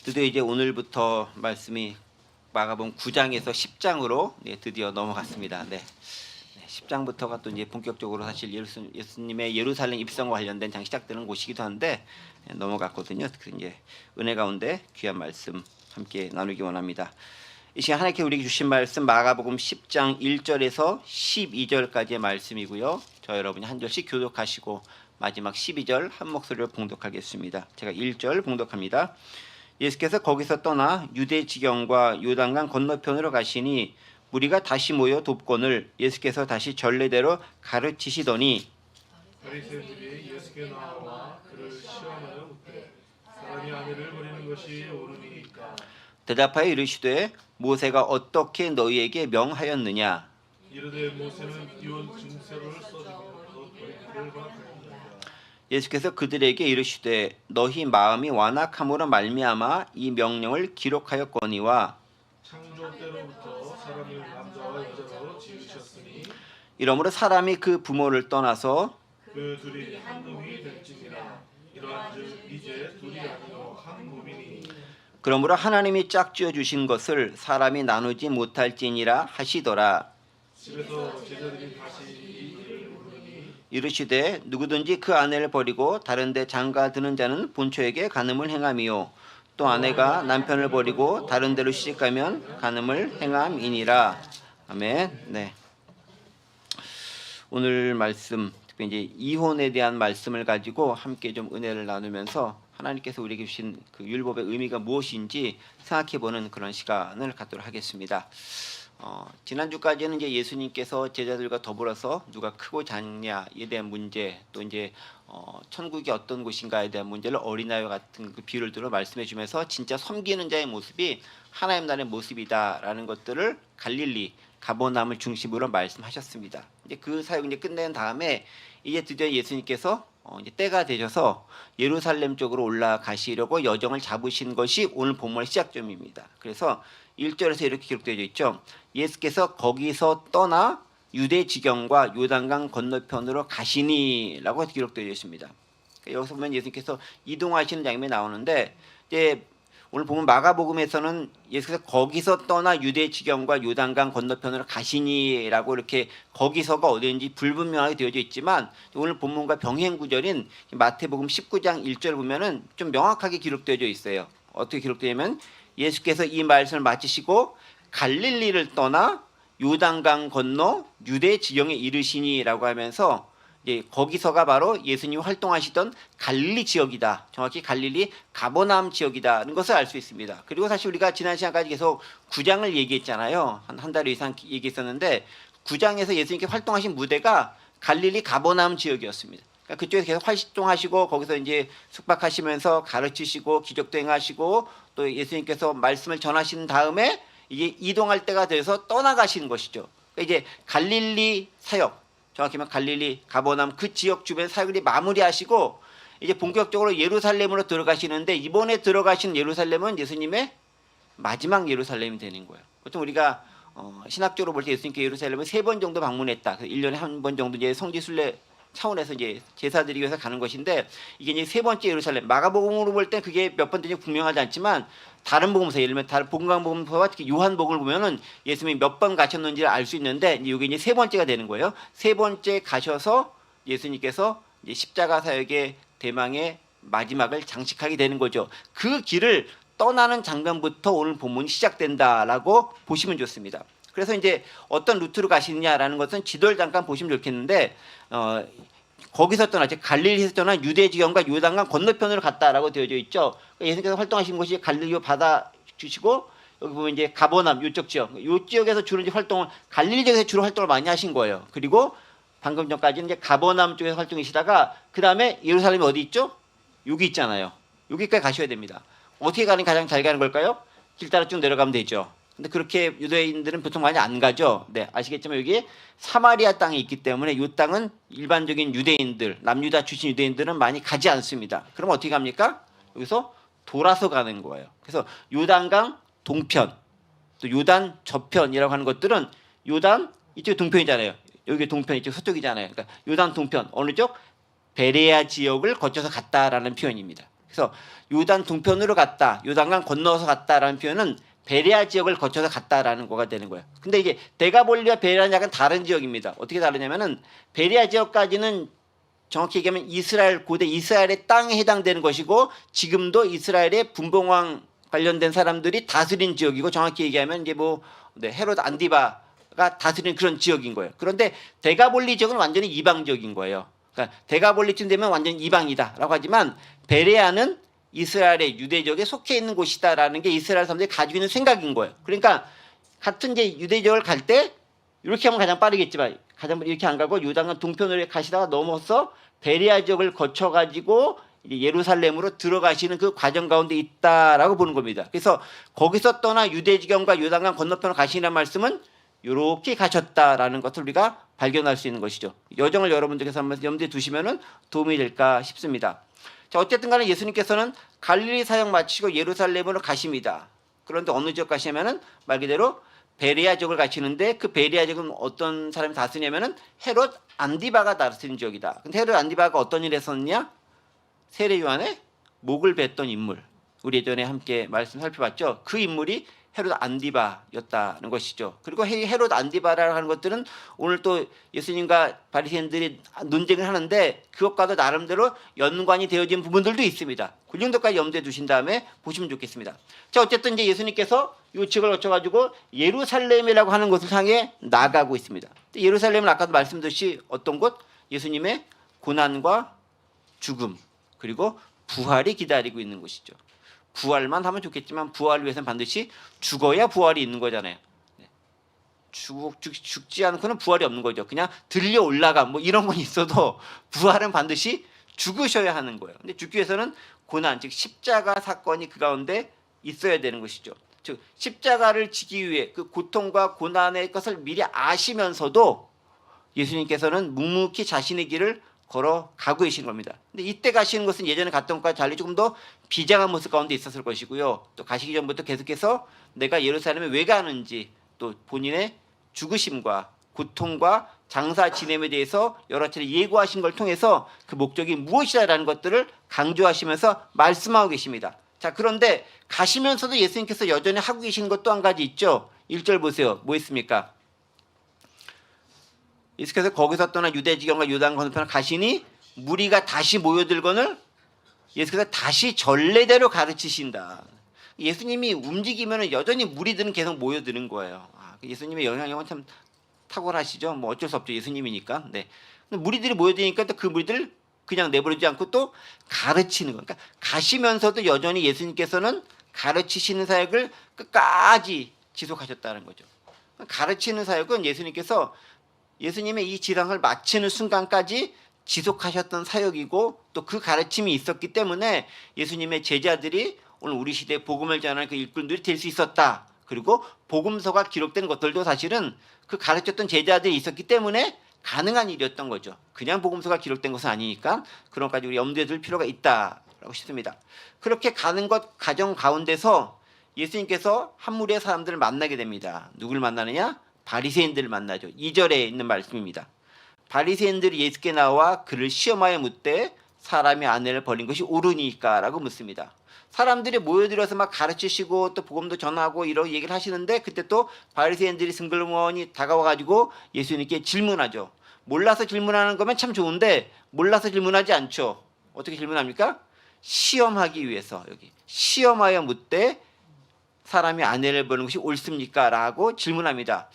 드디어 이제 오늘부터 말씀이 마가복음 9장에서 10장으로 드디어 넘어갔습니다. 10장부터가 또 이제 본격적으로 사실 예수님의 예루살렘 입성과 관련된 장 시작되는 곳이기도 한데 넘어갔거든요. 그래서 이제 은혜 가운데 귀한 말씀 함께 나누기 원합니다. 이 시간 하나님께 우리에게 주신 말씀 마가복음 10장 1절에서 12절까지의 말씀이고요. 저 여러분이 한 절씩 교독하시고 마지막 12절 한 목소리로 봉독하겠습니다. 제가 1절 봉독합니다. 예수께서 거기서 떠나 유대 지경과 요단강 건너편으로 가시니 무리가 다시 모여 돕거늘 예수께서 다시 전례대로 가르치시더니 바리새인들이 예수께 나와 그를 시험하여 묻되 사람이 아내를 버리는 것이 옳으니까 대답하여 이르시되 모세가 어떻게 너희에게 명하였느냐. 이르되 모세는 이혼 증서를 써주며 너 버리기를 허락하였느니라. 예수께서 그들에게 이르시되 너희 마음이 완악함으로 말미암아 이 명령을 기록하였거니와 창조 때로부터 사람을 남자와 여자로 지으셨으니 이러므로 사람이 그 부모를 떠나서 그 둘이 한 몸이 될지니라. 이러한즉 이제 둘이 아니요 한 몸이니 그러므로 하나님이 짝지어 주신 것을 사람이 나누지 못할지니라 하시더라. 집에서 제자들이 다시 이 일을 물으니 이르시되 누구든지 그 아내를 버리고 다른 데 장가드는 자는 본처에게 간음을 행함이요 또 아내가 남편을 버리고 다른 데로 시집가면 간음을 행함이니라. 아멘. 네. 오늘 말씀 특히 이제 이혼에 대한 말씀을 가지고 함께 좀 은혜를 나누면서 하나님께서 우리에게 주신 그 율법의 의미가 무엇인지 생각해보는 그런 시간을 갖도록 하겠습니다. 지난주까지는 이제 예수님께서 제자들과 더불어서 누가 크고 작냐에 대한 문제, 또 이제 천국이 어떤 곳인가에 대한 문제를 어린아이와 같은 그 비유를 들어 말씀해 주면서 진짜 섬기는 자의 모습이 하나님 나라의 모습이다라는 것들을 갈릴리 가버나움을 중심으로 말씀하셨습니다. 이제 그 사역 이제 끝낸 다음에 이제 드디어 예수님께서 이제 때가 되셔서 예루살렘 쪽으로 올라가시려고 여정을 잡으신 것이 오늘 본문의 시작점입니다. 그래서 1절에서 이렇게 기록되어 있죠. 예수께서 거기서 떠나 유대 지경과 요단강 건너편으로 가시니라고 기록되어 있습니다. 여기서 보면 예수님께서 이동하시는 장면이 나오는데 이제 오늘 보면 마가복음에서는 예수께서 거기서 떠나 유대 지경과 요단강 건너편으로 가시니라고 이렇게 거기서가 어디인지 불분명하게 되어져 있지만 오늘 본문과 병행 구절인 마태복음 19장 1절 보면은 좀 명확하게 기록되어져 있어요. 어떻게 기록되냐면 예수께서 이 말씀을 마치시고 갈릴리를 떠나 요단강 건너 유대 지경에 이르시니라고 하면서 거기서가 바로 예수님이 활동하시던 갈릴리 지역이다. 정확히 갈릴리 가버나움 지역이다는 것을 알 수 있습니다. 그리고 사실 우리가 지난 시간까지 계속 9장을 얘기했잖아요. 한 달 이상 얘기했었는데 9장에서 예수님께 활동하신 무대가 갈릴리 가버나움 지역이었습니다. 그러니까 그쪽에서 계속 활동하시고 거기서 이제 숙박하시면서 가르치시고 기적도 행하시고 또 예수님께서 말씀을 전하신 다음에 이게 이동할 때가 돼서 떠나가시는 것이죠. 그러니까 이제 갈릴리 사역, 정확히 말하면 갈릴리 가버나움 그 지역 주변 사역을 마무리하시고 이제 본격적으로 예루살렘으로 들어가시는데 이번에 들어가신 예루살렘은 예수님의 마지막 예루살렘이 되는 거예요. 보통 우리가 신학적으로 볼 때 예수님께 예루살렘을 3번 정도 방문했다. 1년에 한 번 정도 이제 성지순례 차원에서 이제 제사드리기 위해서 가는 것인데 이게 이제 3번째 예루살렘. 마가복음으로 볼 때 그게 몇 번 되는지 분명하지 않지만 다른 복음서 예를 들면 다른 복음서와 특히 요한복음을 보면은 예수님이 몇 번 가셨는지를 알 수 있는데 이게 이제 3번째가 되는 거예요. 3번째 가셔서 예수님께서 이제 십자가 사역의 대망의 마지막을 장식하게 되는 거죠. 그 길을 떠나는 장면부터 오늘 본문이 시작된다라고 보시면 좋습니다. 그래서 이제 어떤 루트로 가시느냐라는 것은 지도를 잠깐 보시면 좋겠는데 거기서 떠나 갈릴리에서 떠나 유대 지경과 요단강 건너편으로 갔다라고 되어져 있죠. 예수님께서 활동하신 곳이 갈릴리 바다 주시고 여기 보면 이제 가버나움 이쪽 지역, 이 지역에서 주로 이제 활동을 갈릴리 지역에서 주로 활동을 많이 하신 거예요. 그리고 방금 전까지는 이제 가버나움 쪽에서 활동이시다가 그 다음에 예루살렘이 어디 있죠? 여기 있잖아요. 여기까지 가셔야 됩니다. 어떻게 가는 게 가장 잘 가는 걸까요? 길 따라 쭉 내려가면 되죠. 근데 그렇게 유대인들은 보통 많이 안 가죠. 네, 아시겠지만 여기 사마리아 땅이 있기 때문에 이 땅은 일반적인 유대인들, 남유다 출신 유대인들은 많이 가지 않습니다. 그럼 어떻게 갑니까? 여기서 돌아서 가는 거예요. 그래서 요단강 동편, 또 요단 저편이라고 하는 것들은 요단 이쪽 동편이잖아요. 여기 동편 이쪽 서쪽이잖아요. 그러니까 요단 동편 어느 쪽? 베레아 지역을 거쳐서 갔다라는 표현입니다. 그래서 요단 동편으로 갔다, 요단강 건너서 갔다라는 표현은 베레아 지역을 거쳐서 갔다라는 거가 되는 거예요. 근데 이제 데가볼리와 베레아는 약간 다른 지역입니다. 어떻게 다르냐면은 베레아 지역까지는 정확히 얘기하면 이스라엘 고대 이스라엘의 땅에 해당되는 것이고 지금도 이스라엘의 분봉왕 관련된 사람들이 다스린 지역이고 정확히 얘기하면 이제 뭐 헤롯 안디바가 다스린 그런 지역인 거예요. 그런데 데가볼리 지역은 완전히 이방 지역인 거예요. 그러니까 데가볼리쯤 되면 완전히 이방이다라고 하지만 베레아는 이스라엘의 유대족에 속해 있는 곳이다라는 게 이스라엘 사람들이 가지고 있는 생각인 거예요. 그러니까 같은 이제 유대족을 갈 때 이렇게 하면 가장 빠르겠지만 가장 이렇게 안 가고 요단강 동편으로 가시다가 넘어서 베레아 지역을 거쳐 가지고 예루살렘으로 들어가시는 그 과정 가운데 있다라고 보는 겁니다. 그래서 거기서 떠나 유대지경과 요단강 건너편으로 가시는 말씀은 이렇게 가셨다라는 것을 우리가 발견할 수 있는 것이죠. 여정을 여러분들께서 한번 염두에 두시면은 도움이 될까 싶습니다. 자, 어쨌든 간에 예수님께서는 갈릴리 사역 마치고 예루살렘으로 가십니다. 그런데 어느 지역 가시냐면은 말 그대로 베레아 지역을 가시는데 그 베레아 지역은 어떤 사람이 다스리냐면은 헤롯 안디바가 다스린 지역이다. 근데 헤롯 안디바가 어떤 일을 했었느냐? 세례 요한의 목을 뱉던 인물. 우리 예전에 함께 말씀 살펴봤죠. 그 인물이 헤롯 안디바였다는 것이죠. 그리고 헤롯 안디바라는 하는 것들은 오늘 또 예수님과 바리새인들이 논쟁을 하는데 그것과도 나름대로 연관이 되어진 부분들도 있습니다. 그 정도까지 염두에 두신 다음에 보시면 좋겠습니다. 자, 어쨌든 이제 예수님께서 이 지역을 거쳐가지고 예루살렘이라고 하는 곳을 향해 나가고 있습니다. 예루살렘은 아까도 말씀드렸듯이 어떤 곳? 예수님의 고난과 죽음 그리고 부활이 기다리고 있는 곳이죠. 부활만 하면 좋겠지만 부활을 위해서는 반드시 죽어야 부활이 있는 거잖아요. 죽지 않고는 부활이 없는 거죠. 그냥 들려 올라가 뭐 이런 건 있어도 부활은 반드시 죽으셔야 하는 거예요. 근데 죽기 위해서는 고난, 즉 십자가 사건이 그 가운데 있어야 되는 것이죠. 즉 십자가를 지기 위해 그 고통과 고난의 것을 미리 아시면서도 예수님께서는 묵묵히 자신의 길을 걸어가고 계신 겁니다. 근데 이때 가시는 것은 예전에 갔던 것과 달리 조금 더 비장한 모습 가운데 있었을 것이고요. 또 가시기 전부터 계속해서 내가 예루살렘에 왜 가는지 또 본인의 죽으심과 고통과 장사 지냄에 대해서 여러 차례 예고하신 걸 통해서 그 목적이 무엇이다라는 것들을 강조하시면서 말씀하고 계십니다. 자, 그런데 가시면서도 예수님께서 여전히 하고 계신 것 또 한 가지 있죠. 1절 보세요. 뭐 있습니까? 예수께서 거기서 떠나 유대지경과 요단 건너편을 가시니 무리가 다시 모여들거늘 예수께서 다시 전례대로 가르치신다. 예수님이 움직이면 여전히 무리들은 계속 모여드는 거예요. 예수님의 영향력은 참 탁월하시죠. 뭐 어쩔 수 없죠. 예수님이니까. 네. 무리들이 모여드니까 또 그 무리들 그냥 내버리지 않고 또 가르치는 거예요. 그러니까 가시면서도 여전히 예수님께서는 가르치시는 사역을 끝까지 지속하셨다는 거죠. 가르치는 사역은 예수님께서 예수님의 이 지상을 마치는 순간까지 지속하셨던 사역이고 또 그 가르침이 있었기 때문에 예수님의 제자들이 오늘 우리 시대에 복음을 전하는 그 일꾼들이 될 수 있었다. 그리고 복음서가 기록된 것들도 사실은 그 가르쳤던 제자들이 있었기 때문에 가능한 일이었던 거죠. 그냥 복음서가 기록된 것은 아니니까 그런 것까지 우리 염두에 둘 필요가 있다라고 싶습니다. 그렇게 가는 것 과정 가운데서 예수님께서 한 무리의 사람들을 만나게 됩니다. 누굴 만나느냐? 바리새인들을 만나죠. 2절에 있는 말씀입니다. 바리새인들이 예수께 나와 그를 시험하여 묻되 사람이 아내를 버린 것이 옳으니까라고 묻습니다. 사람들이 모여들어서 막 가르치시고 또 복음도 전하고 이런 얘기를 하시는데 그때 또 바리새인들이 승글머니 다가와가지고 예수님께 질문하죠. 몰라서 질문하는 거면 참 좋은데 몰라서 질문하지 않죠. 어떻게 질문합니까? 시험하기 위해서 여기 시험하여 묻되 사람이 아내를 버리는 것이 옳습니까? 라고 질문합니다.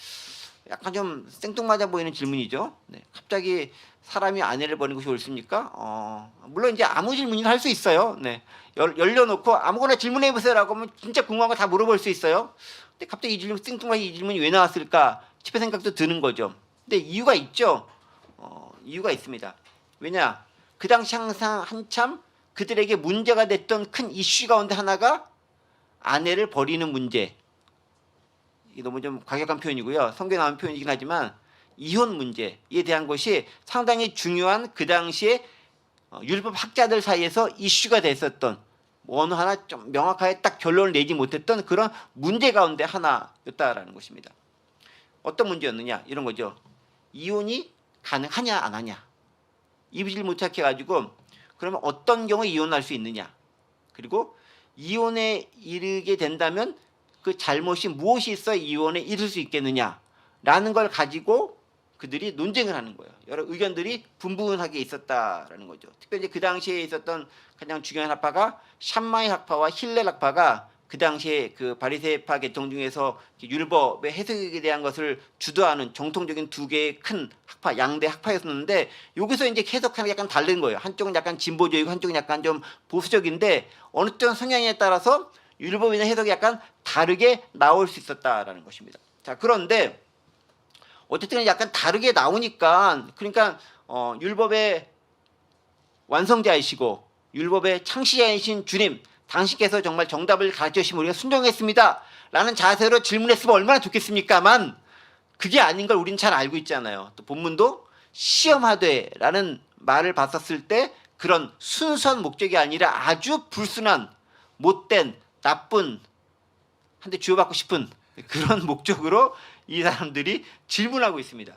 약간 좀 생뚱맞아 보이는 질문이죠. 네. 갑자기 사람이 아내를 버리는 것이 옳습니까? 물론 이제 아무 질문이나 할 수 있어요. 네. 열려놓고 아무거나 질문해 보세요라고 하면 진짜 궁금한 거 다 물어볼 수 있어요. 근데 갑자기 이 질문, 생뚱맞게 이 질문이 왜 나왔을까 싶은 생각도 드는 거죠. 근데 이유가 있죠. 이유가 있습니다. 왜냐? 그 당시 항상 한참 그들에게 문제가 됐던 큰 이슈 가운데 하나가 아내를 버리는 문제. 이게 너무 좀 과격한 표현이고요. 성경에 나온 표현이긴 하지만 이혼 문제에 대한 것이 상당히 중요한 그 당시에 율법 학자들 사이에서 이슈가 됐었던 어느 하나 좀 명확하게 딱 결론을 내지 못했던 그런 문제 가운데 하나였다라는 것입니다. 어떤 문제였느냐 이런 거죠. 이혼이 가능하냐 안 하냐. 이 질문 못 찾게 가지고 그러면 어떤 경우에 이혼할 수 있느냐. 그리고 이혼에 이르게 된다면 그 잘못이 무엇이 있어 이혼에 이를 수 있겠느냐라는 걸 가지고 그들이 논쟁을 하는 거예요. 여러 의견들이 분분하게 있었다라는 거죠. 특별히 그 당시에 있었던 가장 중요한 학파가 샴마이 학파와 힐렐 학파가 그 당시에 그 바리새파 계통 중에서 율법의 해석에 대한 것을 주도하는 정통적인 두 개의 큰 학파, 양대 학파였었는데 여기서 이제 해석하는 게 약간 다른 거예요. 한쪽은 약간 진보적이고 한쪽은 약간 좀 보수적인데 어느 쪽 성향에 따라서 율법에 대한 해석이 약간 다르게 나올 수 있었다라는 것입니다. 자, 그런데 어쨌든 약간 다르게 나오니까 그러니까 율법의 완성자이시고 율법의 창시자이신 주님 당신께서 정말 정답을 가르쳐 주시면 우리가 순종했습니다 라는 자세로 질문했으면 얼마나 좋겠습니까만 그게 아닌 걸 우리는 잘 알고 있잖아요. 또 본문도 시험하되 라는 말을 봤었을 때 그런 순수한 목적이 아니라 아주 불순한 못된 나쁜 한 대 쥐어받고 싶은 그런 목적으로 이 사람들이 질문하고 있습니다.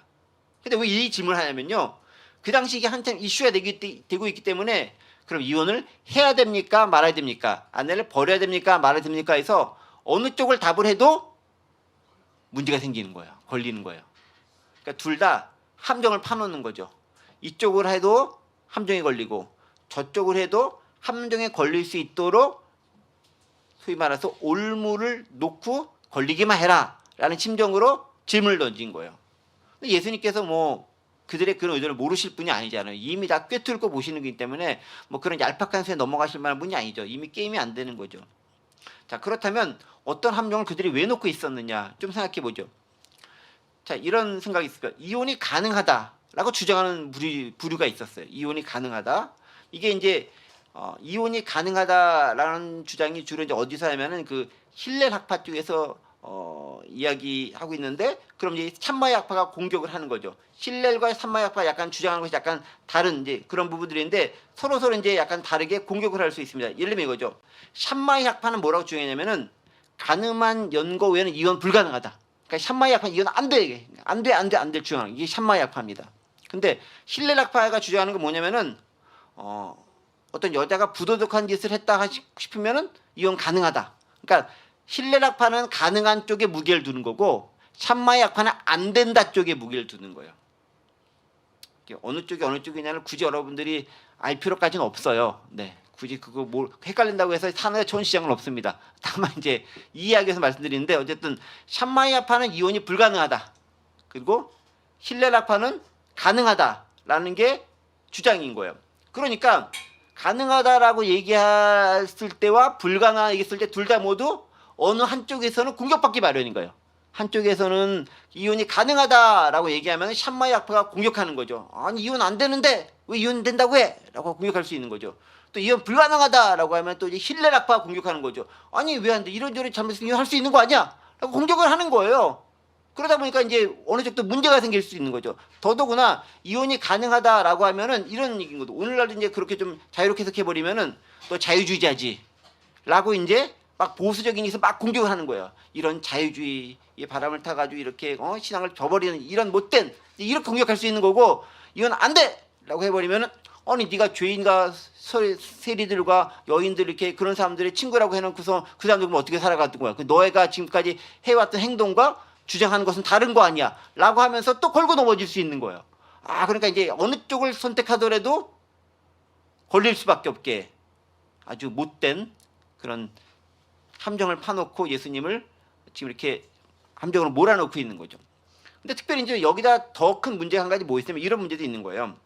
근데 왜 이 질문을 하냐면요. 그 당시 이게 한참 이슈가 되고 있기 때문에 그럼 이혼을 해야 됩니까? 말아야 됩니까? 아내를 버려야 됩니까? 말아야 됩니까? 해서 어느 쪽을 답을 해도 문제가 생기는 거예요. 걸리는 거예요. 그러니까 둘 다 함정을 파놓는 거죠. 이쪽을 해도 함정에 걸리고 저쪽을 해도 함정에 걸릴 수 있도록 소위 말해서 올무를 놓고 걸리기만 해라 라는 심정으로 질문을 던진 거예요. 근데 예수님께서 뭐 그들의 그런 의도를 모르실 분이 아니잖아요. 이미 다 꿰뚫고 보시는 거기 때문에 뭐 그런 얄팍한 수에 넘어가실 만한 분이 아니죠. 이미 게임이 안 되는 거죠. 자, 그렇다면 어떤 함정을 그들이 왜 놓고 있었느냐 좀 생각해 보죠. 자, 이런 생각이 있을 거예요. 이혼이 가능하다라고 주장하는 부류가 있었어요. 이혼이 가능하다. 이게 이제 이혼이 가능하다라는 주장이 주로 이제 어디서 하면은 그 힐렐 학파 쪽에서 이야기하고 있는데 그럼 이제 참마이 학파가 공격을 하는 거죠. 힐렐과 참마이 학파가 약간 주장하는 것이 약간 다른 이제 그런 부분들인데 서로 이제 약간 다르게 공격을 할 수 있습니다. 예를 들면 이거죠. 참마이 학파는 뭐라고 주장했냐면은 가늠한 연고 외에는 이혼 불가능하다. 그러니까 샴마이 학파는 이혼 안 돼. 안 돼 주장하는 이게 샴마이 학파입니다. 근데 힐렐 학파가 주장하는 건 뭐냐면은 어떤 여자가 부도덕한 짓을 했다 싶으면은 이혼 가능하다. 그러니까 힐렐 학파는 가능한 쪽에 무게를 두는 거고 샴마이 학파는 안 된다 쪽에 무게를 두는 거예요. 어느 쪽이냐를 굳이 여러분들이 알 필요까지는 없어요. 네, 굳이 그거 뭘 헷갈린다고 해서 산업에 좋은 시장은 없습니다. 다만 이제 이 이야기에서 말씀드리는데 어쨌든 샴마이 학파는 이혼이 불가능하다. 그리고 힐렐 학파는 가능하다라는 게 주장인 거예요. 그러니까 가능하다라고 얘기했을 때와 불가능하다고 얘기했을 때 둘 다 모두 어느 한쪽에서는 공격받기 마련인 거예요. 한쪽에서는 이혼이 가능하다라고 얘기하면 샴마이 학파가 공격하는 거죠. 아니 이혼 안 되는데 왜 이혼 된다고 해? 라고 공격할 수 있는 거죠. 또 이혼 불가능하다라고 하면 또 이제 힐렐 학파가 공격하는 거죠. 아니 왜 안 돼? 이런저런 잘못했으면 이혼할 수 있는 거 아니야? 라고 공격을 하는 거예요. 그러다 보니까 이제 어느 정도 문제가 생길 수 있는 거죠. 더더구나 이혼이 가능하다라고 하면은 이런 얘기인 거죠. 오늘날도 이제 그렇게 좀 자유롭게 해석해 버리면은 또 자유주의자지라고 이제 막 보수적인 것을 막 공격을 하는 거예요. 이런 자유주의의 바람을 타가지고 이렇게 신앙을 저버리는 이런 못된 이렇게 공격할 수 있는 거고 이건 안 돼라고 해버리면은 아니 네가 죄인과 세리들과 여인들 이렇게 그런 사람들의 친구라고 해놓고서 그 사람들은 어떻게 살아갔던 거야? 그 너희가 지금까지 해왔던 행동과 주장하는 것은 다른 거 아니야? 라고 하면서 또 걸고 넘어질 수 있는 거예요. 그러니까 이제 어느 쪽을 선택하더라도 걸릴 수밖에 없게 아주 못된 그런 함정을 파놓고 예수님을 지금 이렇게 함정으로 몰아넣고 있는 거죠. 근데 특별히 이제 여기다 더 큰 문제가 한 가지 뭐 있으면 이런 문제도 있는 거예요.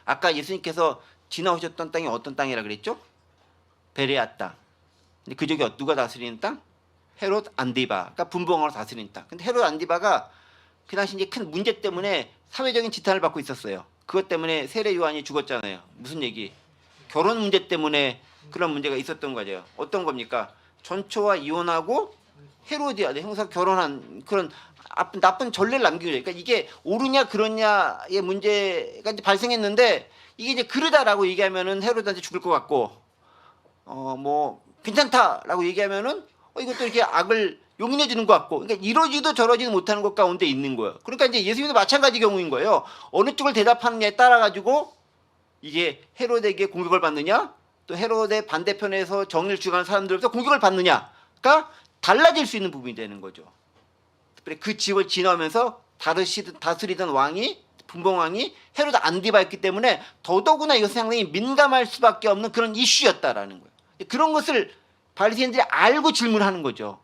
아까 예수님께서 지나오셨던 땅이 어떤 땅이라 그랬죠? 베레아 땅. 근데 그쪽이 누가 다스리는 땅? 헤롯 안디바가 분봉으로 다스리는 땅. 근데 헤롯 안디바가 그 당시 이제 큰 문제 때문에 사회적인 지탄을 받고 있었어요. 그것 때문에 세례 요한이 죽었잖아요. 무슨 얘기? 결혼 문제 때문에 그런 문제가 있었던 거죠. 어떤 겁니까? 전초와 이혼하고 헤로디아드 형사 결혼한 그런 나쁜 전례를 남기고 그러니까 이게 옳으냐 그러냐의 문제가 이제 발생했는데 이게 이제 그러다라고 얘기하면은 헤로드한테 죽을 것 같고 뭐 괜찮다라고 얘기하면은 이것도 이렇게 악을 용인해 주는 것 같고 그러니까 이러지도 저러지도 못하는 것 가운데 있는 거예요. 그러니까 이제 예수님도 마찬가지 경우인 거예요. 어느 쪽을 대답하느냐에 따라 가지고 이게 헤로드에게 공격을 받느냐 또 헤롯의 반대편에서 정의를 주장하는 사람들로부터 공격을 받느냐가 달라질 수 있는 부분이 되는 거죠. 특별히 그 지역을 지나면서 다스리던 왕이 분봉왕이 헤롯 안디바였기 때문에 더더구나 이것은 상당히 민감할 수밖에 없는 그런 이슈였다라는 거예요. 그런 것을 바리새인들이 알고 질문하는 거죠.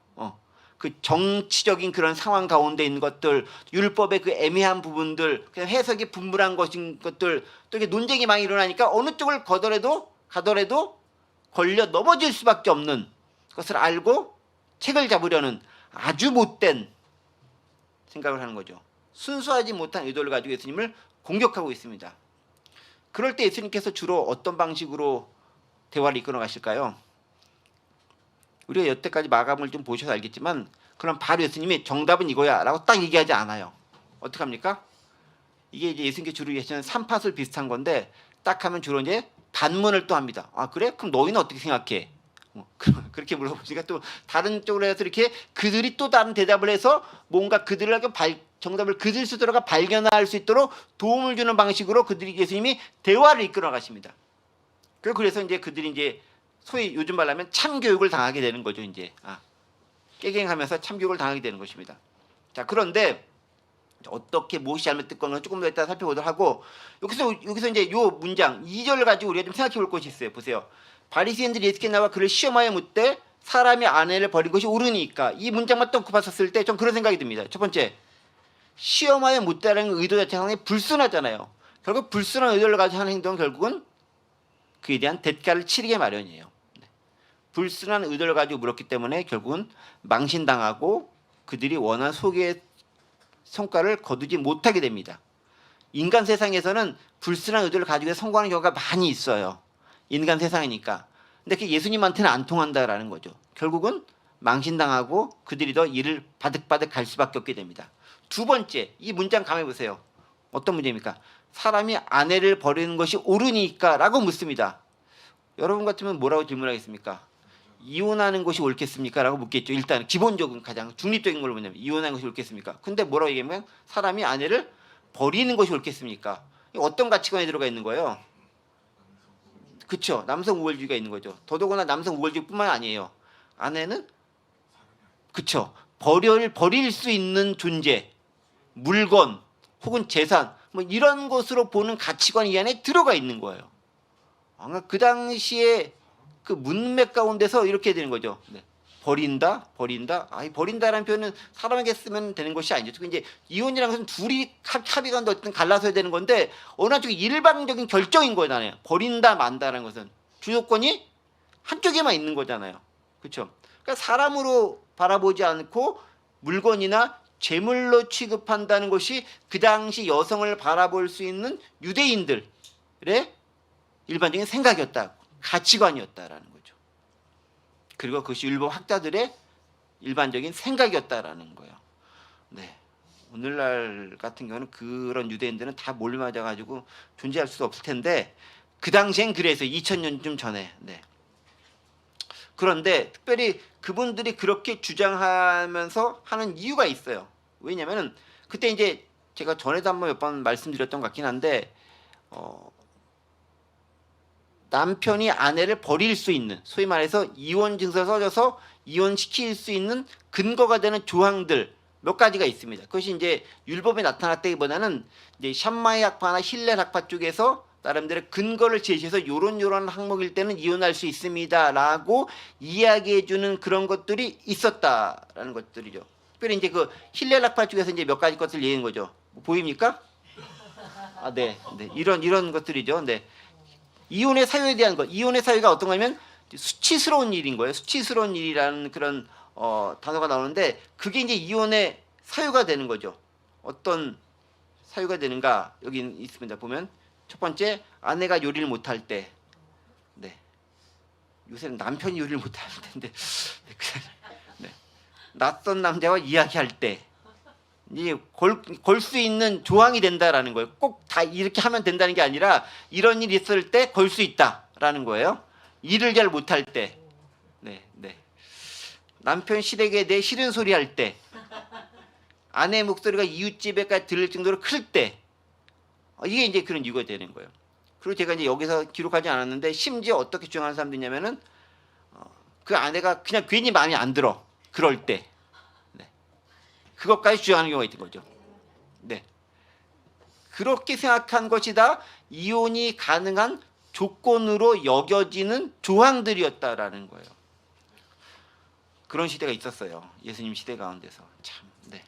그 정치적인 그런 상황 가운데 있는 것들, 율법의 그 애매한 부분들, 그냥 해석이 분분한 것인 것들, 또 이게 논쟁이 많이 일어나니까 어느 쪽을 가더라도 걸려 넘어질 수밖에 없는 것을 알고 책을 잡으려는 아주 못된 생각을 하는 거죠. 순수하지 못한 의도를 가지고 예수님을 공격하고 있습니다. 그럴 때 예수님께서 주로 어떤 방식으로 대화를 이끌어 가실까요? 우리가 여태까지 마감을 좀 보셔서 알겠지만 그럼 바로 예수님이 정답은 이거야 라고 딱 얘기하지 않아요. 어떻게 합니까? 이게 이제 예수님께 주로 얘기하시는 삼파술 비슷한 건데 딱 하면 주로 이제 반문을 또 합니다. 아 그래? 그럼 너희는 어떻게 생각해? 그렇게 물어보니까 또 다른 쪽으로 해서 이렇게 그들이 또 다른 대답을 해서 뭔가 그들을 정답을 그들 스스로가 발견할 수 있도록 도움을 주는 방식으로 그들이 예수님이 대화를 이끌어 가십니다. 그래서 이제 그들이 이제 소위 요즘 말로 하면 참교육을 당하게 되는 거죠. 이제 깨갱하면서 참교육을 당하게 되는 것입니다. 자 그런데 어떻게 무엇이 잘못됐건 조금 더 이따 살펴보도록 하고 여기서 이제 요 문장 2절을 가지고 우리가 좀 생각해 볼 것이 있어요. 보세요. 바리새인들이 예수께 나와 그를 시험하여 묻되 사람이 아내를 버린 것이 옳으니까. 이 문장만 또 봤었을 때 좀 그런 생각이 듭니다. 첫 번째, 시험하여 묻다라는 의도 자체가 상당히 불순하잖아요. 결국 불순한 의도를 가지고 하는 행동은 결국은 그에 대한 대가를 치르게 마련이에요. 불순한 의도를 가지고 물었기 때문에 결국은 망신당하고 그들이 원한 소개의 성과를 거두지 못하게 됩니다. 인간 세상에서는 불순한 의도를 가지고 성공하는 경우가 많이 있어요. 인간 세상이니까. 근데 그게 예수님한테는 안 통한다라는 거죠. 결국은 망신당하고 그들이 더 일을 바득바득 갈 수밖에 없게 됩니다. 두 번째, 이 문장 감해 보세요. 어떤 문제입니까? 사람이 아내를 버리는 것이 옳으니까 라고 묻습니다. 여러분 같으면 뭐라고 질문하겠습니까? 이혼하는 것이 옳겠습니까? 라고 묻겠죠. 일단 기본적인 가장 중립적인 걸로 보면 이혼하는 것이 옳겠습니까? 근데 뭐라고 얘기하면 사람이 아내를 버리는 것이 옳겠습니까? 어떤 가치관이 들어가 있는 거예요? 그렇죠. 남성 우월주의가 있는 거죠. 더더구나 남성 우월주의뿐만 아니에요. 아내는 그렇죠. 버릴 수 있는 존재, 물건 혹은 재산 뭐 이런 것으로 보는 가치관이 이 안에 들어가 있는 거예요. 그 당시에 그 문맥 가운데서 이렇게 되는 거죠. 네. 버린다. 버린다라는 표현은 사람에게 쓰면 되는 것이 아니죠. 특히 이제 이혼이라는 것은 둘이 합의가 어쨌든 갈라서야 되는 건데 어느 한쪽이 일방적인 결정인 거잖아요. 버린다 만다라는 것은 주도권이 한쪽에만 있는 거잖아요. 그렇죠? 그러니까 사람으로 바라보지 않고 물건이나 재물로 취급한다는 것이 그 당시 여성을 바라볼 수 있는 유대인들의 일반적인 생각이었다. 가치관이었다라는 거죠. 그리고 그것이 율법 학자들의 일반적인 생각이었다라는 거예요. 네. 오늘날 같은 경우는 그런 유대인들은 다 몰려맞아 가지고 존재할 수 없을 텐데 그 당시엔 그래서 2000년쯤 전에. 네. 그런데 특별히 그분들이 그렇게 주장하면서 하는 이유가 있어요. 왜냐면은 그때 이제 제가 전에도 한번 몇 번 말씀드렸던 것 같긴 한데 남편이 아내를 버릴 수 있는 소위 말해서 이혼 증서 써줘서 이혼시킬 수 있는 근거가 되는 조항들 몇 가지가 있습니다. 그것이 이제 율법에 나타났다기보다는 이제 샴마이 학파나 힐렐 학파 쪽에서 나름대로 근거를 제시해서 요런 항목일 때는 이혼할 수 있습니다라고 이야기해주는 그런 것들이 있었다라는 것들이죠. 특별히 이제 그 힐렐 학파 쪽에서 이제 몇 가지 것을 얘기한 거죠. 보입니까? 네. 이런 것들이죠. 네. 이혼의 사유에 대한 것. 이혼의 사유가 어떤 거냐면 수치스러운 일인 거예요. 수치스러운 일이라는 그런 단어가 나오는데 그게 이제 이혼의 사유가 되는 거죠. 어떤 사유가 되는가 여기 있습니다. 보면 첫 번째 아내가 요리를 못할 때, 네. 요새는 남편이 요리를 못할 텐데, 네. 낯선 남자와 이야기할 때. 이제 걸 수 있는 조항이 된다라는 거예요. 꼭 다 이렇게 하면 된다는 게 아니라 이런 일이 있을 때 걸 수 있다라는 거예요. 일을 잘 못할 때, 네. 남편 시댁에 대해 싫은 소리 할 때, 아내 목소리가 이웃집에까지 들릴 정도로 클 때, 이게 이제 그런 이유가 되는 거예요. 그리고 제가 이제 여기서 기록하지 않았는데 심지어 어떻게 주장하는 사람들이냐면은 그 아내가 그냥 괜히 마음에 안 들어. 그럴 때. 네. 그것까지 주장하는 경우가 있는 거죠. 네. 그렇게 생각한 것이 다 이혼이 가능한 조건으로 여겨지는 조항들이었다라는 거예요. 그런 시대가 있었어요. 예수님 시대 가운데서. 참, 네.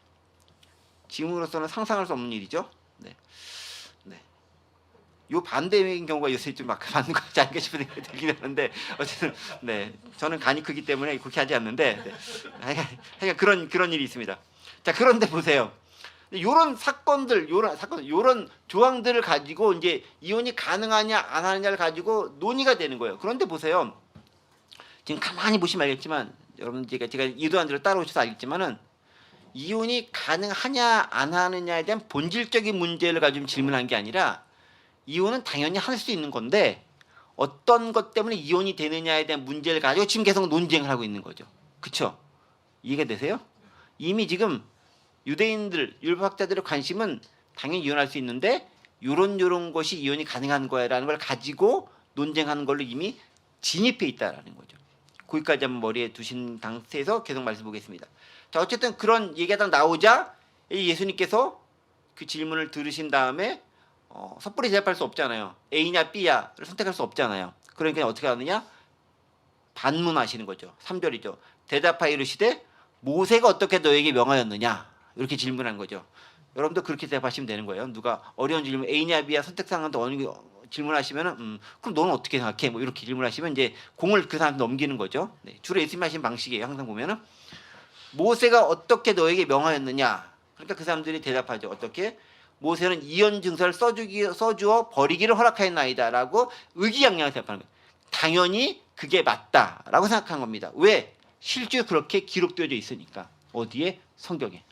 지금으로서는 상상할 수 없는 일이죠. 네. 네. 요 반대인 경우가 요새 좀 막 맞는 거 같지 않을까 싶은 생각이 들긴 하는데 어쨌든 네. 저는 간이 크기 때문에 그렇게 하지 않는데 네. 하여간 그런 일이 있습니다. 자, 그런데 보세요. 요런 사건들, 요런 조항들을 가지고 이제 이혼이 가능하냐 안 하느냐를 가지고 논의가 되는 거예요. 그런데 보세요. 지금 가만히 보시면 알겠지만 여러분 제가 의도한 대로 따라오셔서 알겠지만은 이혼이 가능하냐 안 하느냐에 대한 본질적인 문제를 가지고 질문한 게 아니라 이혼은 당연히 할 수 있는 건데 어떤 것 때문에 이혼이 되느냐에 대한 문제를 가지고 지금 계속 논쟁을 하고 있는 거죠. 그렇죠? 이해가 되세요? 이미 지금 유대인들, 율법학자들의 관심은 당연히 이혼할 수 있는데 요런 것이 이혼이 가능한 거야라는 걸 가지고 논쟁하는 걸로 이미 진입해 있다라는 거죠. 거기까지 한번 머리에 두신 상태에서 계속 말씀 보겠습니다. 자, 어쨌든 그런 얘기가 딱 나오자 예수님께서 그 질문을 들으신 다음에 섣불리 대답할 수 없잖아요. A냐 B야를 선택할 수 없잖아요. 그러니까 어떻게 하느냐? 반문하시는 거죠. 3절이죠. 대답하여 이르시되 모세가 어떻게 너에게 명하였느냐? 이렇게 질문한 거죠. 여러분도 그렇게 대답하시면 되는 거예요. 누가 어려운 질문 A냐 B야 선택사항한테 질문하시면은 그럼 너는 어떻게 생각해? 뭐 이렇게 질문하시면 이제 공을 그 사람한테 넘기는 거죠. 네, 주로 예수님 하신 방식이에요. 항상 보면은 모세가 어떻게 너에게 명하였느냐? 그러니까 그 사람들이 대답하죠. 어떻게? 모세는 이혼 증서를 써주어 버리기를 허락하였나이다라고 의기양양하게 대답하는 거예요. 당연히 그게 맞다라고 생각한 겁니다. 왜? 실제 그렇게 기록되어져 있으니까. 어디에? 성경에.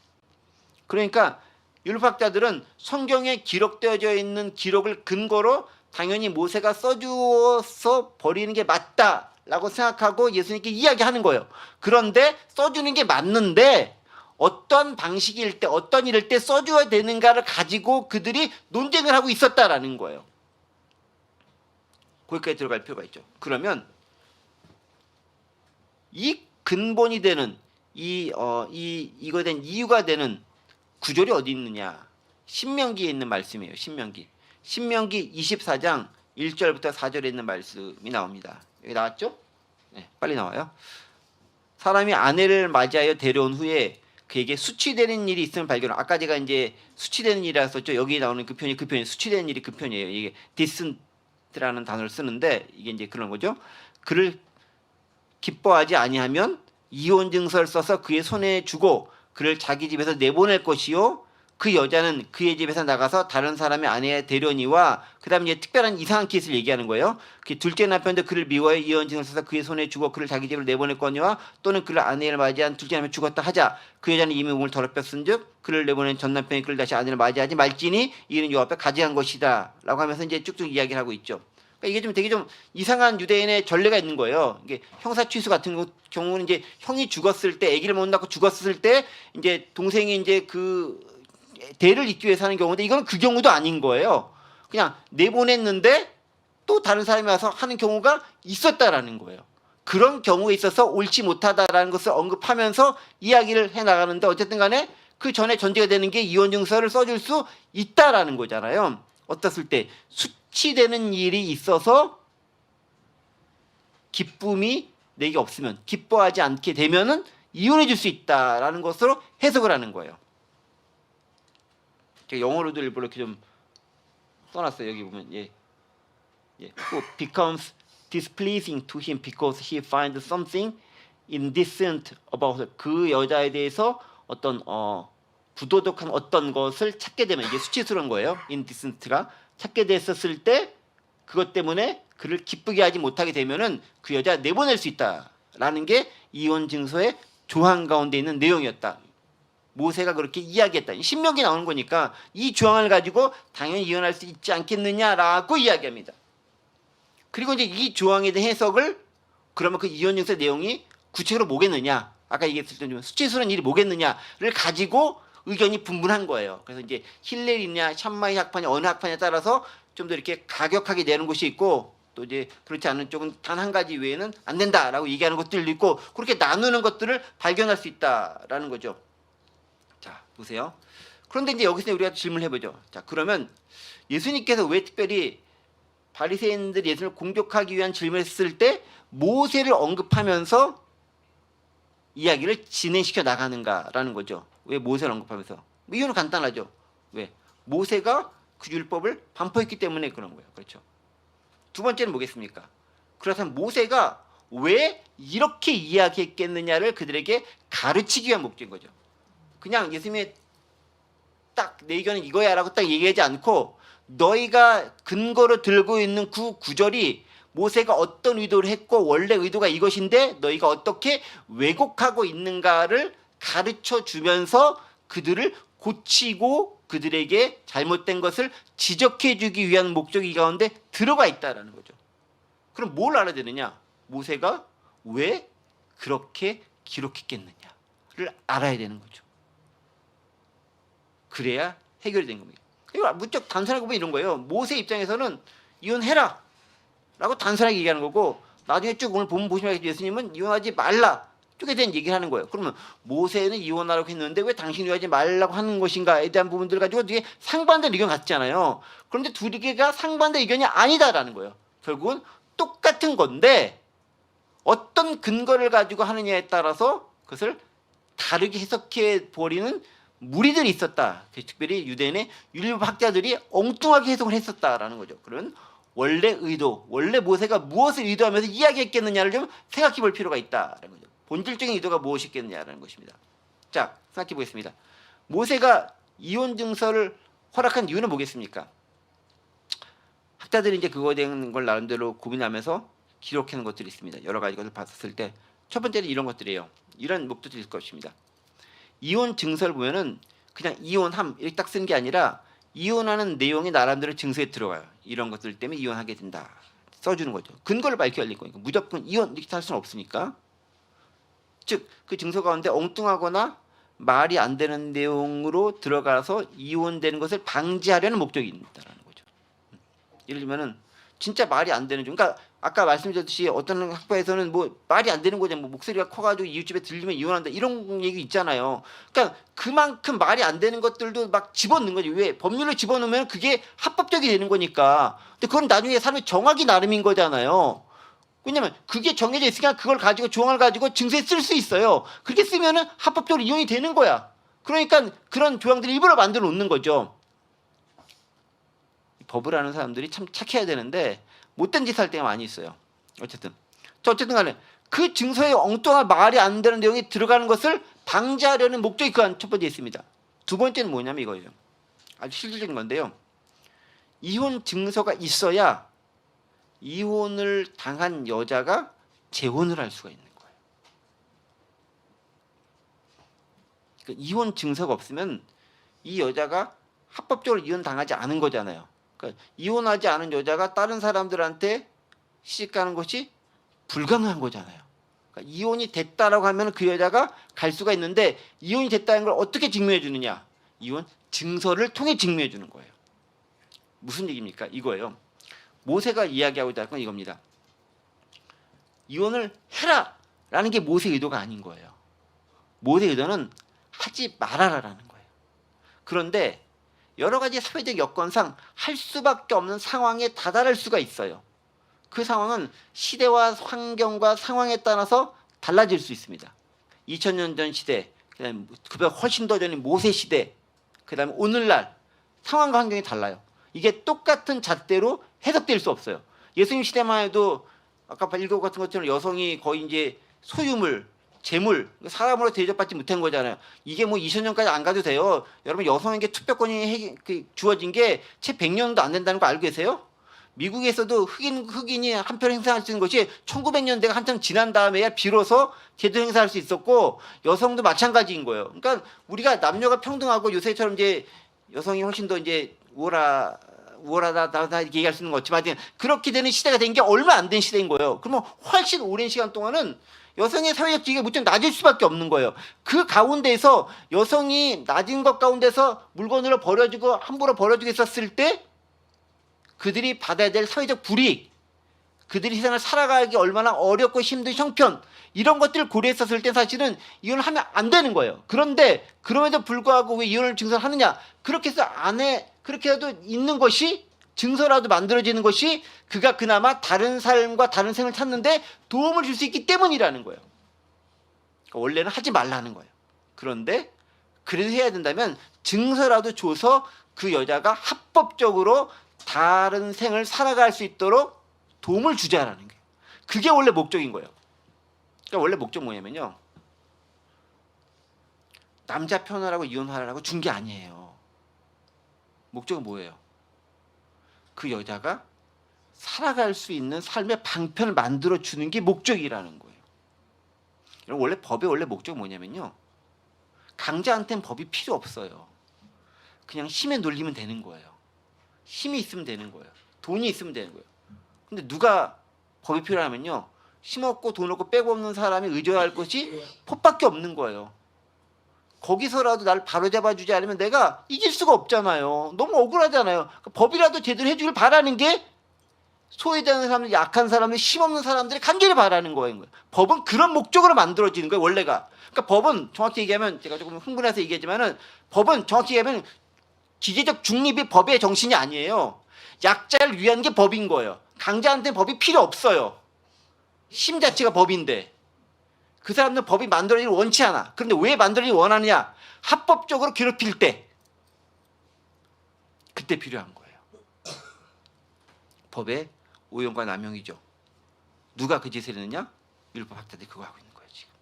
그러니까 율법학자들은 성경에 기록되어져 있는 기록을 근거로 당연히 모세가 써주어서 버리는 게 맞다라고 생각하고 예수님께 이야기하는 거예요. 그런데 써주는 게 맞는데 어떤 방식일 때 어떤 일일 때 써줘야 되는가를 가지고 그들이 논쟁을 하고 있었다라는 거예요. 거기까지 들어갈 필요가 있죠. 그러면 이 근본이 되는 이거에 대한 이유가 되는 구절이 어디 있느냐? 신명기에 있는 말씀이에요. 신명기 24장 1절부터 4절에 있는 말씀이 나옵니다. 여기 나왔죠? 네, 빨리 나와요. 사람이 아내를 맞이하여 데려온 후에 그에게 수치되는 일이 있으면 발견을. 아까 제가 이제 수치되는 일이라 썼죠. 여기 나오는 그 편이 수치되는 일이 그 편이에요. 이게 디슨트라는 단어를 쓰는데 이게 이제 그런 거죠. 그를 기뻐하지 아니하면 이혼 증서를 써서 그의 손에 주고 그를 자기 집에서 내보낼 것이요. 그 여자는 그의 집에서 나가서 다른 사람의 아내의 대련이와 그다음에 이제 특별한 이상한 케이스를 얘기하는 거예요. 그 둘째 남편도 그를 미워해 이혼 증서를 써서 그의 손에 주고 그를 자기 집으로 내보낼 거니와 또는 그를 아내를 맞이한 둘째 남편이 죽었다 하자. 그 여자는 이미 몸을 더럽혔은즉 그를 내보낸 전 남편이 그를 다시 아내를 맞이하지 말지니 이는 여호와 앞에 가증한 것이다라고 하면서 이제 쭉쭉 이야기를 하고 있죠. 이게 좀 되게 좀 이상한 유대인의 전례가 있는 거예요. 이게 형사 취수 같은 경우는 이제 형이 죽었을 때 아기를 못 낳고 죽었을 때 이제 동생이 이제 그 대를 잇기 위해서 하는 경우인데 이거는 그 경우도 아닌 거예요. 그냥 내보냈는데 또 다른 사람이 와서 하는 경우가 있었다라는 거예요. 그런 경우에 있어서 옳지 못하다라는 것을 언급하면서 이야기를 해 나가는데 어쨌든 간에 그 전에 전제가 되는 게 이혼 증서를 써줄 수 있다라는 거잖아요. 어떻을 때 수치되는 일이 있어서 기쁨이 내게 없으면 기뻐하지 않게 되면은 이혼해 줄 수 있다라는 것으로 해석을 하는 거예요. 제가 영어로도 일부러 이렇게 좀 써놨어요. 여기 보면 who becomes displeasing to him because he finds something indecent about her. 그 여자에 대해서 어떤 부도덕한 어떤 것을 찾게 되면 이게 수치스러운 거예요. indecent가 찾게 됐었을 때 그것 때문에 그를 기쁘게 하지 못하게 되면은 그 여자 내보낼 수 있다라는 게 이혼 증서의 조항 가운데 있는 내용이었다. 모세가 그렇게 이야기했다. 신명기 나오는 거니까 이 조항을 가지고 당연히 이혼할 수 있지 않겠느냐라고 이야기합니다. 그리고 이제 이 조항에 대한 해석을 그러면 그 이혼 증서 내용이 구체적으로 뭐겠느냐? 아까 얘기했을 때 수치스러운 일이 뭐겠느냐를 가지고 의견이 분분한 거예요. 그래서 이제 힐렐이냐 샴마이 학파냐 어느 학파냐에 따라서 좀 더 이렇게 가격하게 내는 곳이 있고 또 이제 그렇지 않은 쪽은 단 한 가지 외에는 안 된다라고 얘기하는 것들도 있고 그렇게 나누는 것들을 발견할 수 있다라는 거죠. 자, 보세요. 그런데 이제 여기서 우리가 질문을 해보죠. 자, 그러면 예수님께서 왜 특별히 바리새인들 예수님을 공격하기 위한 질문을 했을 때 모세를 언급하면서 이야기를 진행시켜 나가는가라는 거죠. 왜 모세를 언급하면서? 이유는 간단하죠. 왜? 모세가 그 율법을 반포했기 때문에 그런 거예요. 그렇죠. 두 번째는 뭐겠습니까? 그렇다면 모세가 왜 이렇게 이야기했겠느냐를 그들에게 가르치기 위한 목적인 거죠. 그냥 예수님의 딱 내 의견은 이거야라고 딱 얘기하지 않고 너희가 근거로 들고 있는 그 구절이 모세가 어떤 의도를 했고 원래 의도가 이것인데 너희가 어떻게 왜곡하고 있는가를 가르쳐 주면서 그들을 고치고 그들에게 잘못된 것을 지적해 주기 위한 목적이 이 가운데 들어가 있다라는 거죠. 그럼 뭘 알아야 되느냐? 모세가 왜 그렇게 기록했겠느냐를 알아야 되는 거죠. 그래야 해결이 된 겁니다. 이거 무척 단순하게 보면 이런 거예요. 모세 입장에서는 이혼해라 라고 단순하게 얘기하는 거고 나중에 쭉 오늘 본문 보시면 예수님은 이혼하지 말라 쪽에 대한 얘기를 하는 거예요. 그러면 모세는 이혼하라고 했는데 왜 당신이 이혼하지 말라고 하는 것인가에 대한 부분들 가지고 되게 상반된 의견 같잖아요. 그런데 두 개가 상반된 의견이 아니다라는 거예요. 결국은 똑같은 건데 어떤 근거를 가지고 하느냐에 따라서 그것을 다르게 해석해 버리는 무리들이 있었다. 특별히 유대인의 율법학자들이 엉뚱하게 해석을 했었다라는 거죠. 그런 원래 의도, 원래 모세가 무엇을 의도하면서 이야기했겠느냐를 좀 생각해 볼 필요가 있다라는 거죠. 본질적인 의도가 무엇이겠느냐라는 것입니다. 자, 생각해 보겠습니다. 모세가 이혼 증서를 허락한 이유는 뭐겠습니까? 학자들이 이제 그거에 대한 걸 나름대로 고민하면서 기록해 놓은 것들이 있습니다. 여러 가지 것을 봤을 때 첫 번째는 이런 것들이에요. 이런 목적이 있을 것입니다. 이혼 증서를 보면은 그냥 이혼함 이렇게 딱 쓰는 게 아니라 이혼하는 내용이 나름대로 증서에 들어가요. 이런 것들 때문에 이혼하게 된다. 써주는 거죠. 근거를 밝혀야 될 거니까. 무조건 이혼 이렇게 할 수는 없으니까. 즉, 그 증서 가운데 엉뚱하거나 말이 안 되는 내용으로 들어가서 이혼되는 것을 방지하려는 목적이 있다는 거죠. 예를 들면은 진짜 말이 안 되는 중, 그러니까 아까 말씀드렸듯이 어떤 학파에서는 뭐 말이 안 되는 거죠. 뭐 목소리가 커가지고 이웃집에 들리면 이혼한다 이런 얘기 있잖아요. 그러니까 그만큼 말이 안 되는 것들도 막 집어넣는 거지. 왜? 법률을 집어넣으면 그게 합법적이 되는 거니까. 근데 그건 나중에 사람이 정하기 나름인 거잖아요. 왜냐면 그게 정해져 있으니까 그걸 가지고 조항을 가지고 증서에 쓸 수 있어요. 그렇게 쓰면은 합법적으로 이혼이 되는 거야. 그러니까 그런 조항들을 일부러 만들어 놓는 거죠. 법을 아는 사람들이 참 착해야 되는데 못된 짓 할 때가 많이 있어요. 어쨌든 간에 그 증서에 엉뚱한 말이 안 되는 내용이 들어가는 것을 방지하려는 목적이 그 첫 번째 있습니다. 두 번째는 뭐냐면 이거예요. 아주 실질적인 건데요. 이혼 증서가 있어야 이혼을 당한 여자가 재혼을 할 수가 있는 거예요. 그러니까 이혼 증서가 없으면 이 여자가 합법적으로 이혼 당하지 않은 거잖아요. 그러니까 이혼하지 않은 여자가 다른 사람들한테 시집가는 것이 불가능한 거잖아요. 그러니까 이혼이 됐다라고 하면 그 여자가 갈 수가 있는데 이혼이 됐다는 걸 어떻게 증명해 주느냐? 이혼 증서를 통해 증명해 주는 거예요. 무슨 얘기입니까? 이거예요. 모세가 이야기하고자 할 건 이겁니다. 이혼을 해라라는 게 모세의 의도가 아닌 거예요. 모세의 의도는 하지 말아라라는 거예요. 그런데 여러 가지 사회적 여건상 할 수밖에 없는 상황에 다다를 수가 있어요. 그 상황은 시대와 환경과 상황에 따라서 달라질 수 있습니다. 2000년 전 시대, 그다음에 그보다 훨씬 더 전인 모세 시대, 그다음에 오늘날 상황과 환경이 달라요. 이게 똑같은 잣대로 해석될 수 없어요. 예수님 시대만 해도 아까 읽어봤던 것처럼 여성이 거의 이제 소유물, 재물, 사람으로 대접받지 못한 거잖아요. 이게 뭐 2000년까지 안 가도 돼요. 여러분 여성에게 투표권이 주어진 게 채 100년도 안 된다는 거 알고 계세요? 미국에서도 흑인이 한 표 행사할 수 있는 것이 1900년대가 한참 지난 다음에야 비로소 제대로 행사할 수 있었고 여성도 마찬가지인 거예요. 그러니까 우리가 남녀가 평등하고 요새처럼 이제 여성이 훨씬 더 이제 우월하다 이렇게 얘기할 수 있는 거 없지만 그렇게 되는 시대가 된 게 얼마 안 된 시대인 거예요. 그러면 훨씬 오랜 시간 동안은 여성의 사회적 지위가 무척 낮을 수밖에 없는 거예요. 그 가운데서 여성이 낮은 것 가운데서 물건으로 버려지고 함부로 버려지고 있었을 때 그들이 받아야 될 사회적 불이익, 그들이 세상을 살아가기 얼마나 어렵고 힘든 형편, 이런 것들을 고려했었을 때 사실은 이혼을 하면 안 되는 거예요. 그런데 그럼에도 불구하고 왜 이혼을 증서하느냐? 그렇게 해서 그렇게라도 있는 것이, 증서라도 만들어지는 것이 그가 그나마 다른 삶과 다른 생을 찾는데 도움을 줄 수 있기 때문이라는 거예요. 그러니까 원래는 하지 말라는 거예요. 그런데 그래도 해야 된다면 증서라도 줘서 그 여자가 합법적으로 다른 생을 살아갈 수 있도록 도움을 주자라는 거예요. 그게 원래 목적인 거예요. 그러니까 원래 목적 뭐냐면요, 남자 편하라고 이혼하라고 준 게 아니에요. 목적은 뭐예요? 그 여자가 살아갈 수 있는 삶의 방편을 만들어 주는 게 목적이라는 거예요. 원래 법의 원래 목적은 뭐냐면요, 강자한테는 법이 필요 없어요. 그냥 힘에 놀리면 되는 거예요. 힘이 있으면 되는 거예요. 돈이 있으면 되는 거예요. 근데 누가 법이 필요하면요, 힘 없고 돈 없고 빼고 없는 사람이 의존할 것이 법밖에 없는 거예요. 거기서라도 나를 바로잡아주지 않으면 내가 이길 수가 없잖아요. 너무 억울하잖아요. 그러니까 법이라도 제대로 해주길 바라는 게 소외되는 사람들, 약한 사람들, 힘없는 사람들이 간절히 바라는 거예요. 법은 그런 목적으로 만들어지는 거예요, 원래가. 그러니까 법은 정확히 얘기하면, 제가 조금 흥분해서 얘기하지만은, 법은 정확히 얘기하면 기계적 중립이 법의 정신이 아니에요. 약자를 위한 게 법인 거예요. 강자한테는 법이 필요 없어요. 힘 자체가 법인데 그 사람들은 법이 만들어지길 원치 않아. 그런데 왜 만들어지길 원하느냐? 합법적으로 괴롭힐 때, 그때 필요한 거예요. 법의 오용과 남용이죠. 누가 그 짓을 했느냐? 율법 학자들이 그거 하고 있는 거예요, 지금.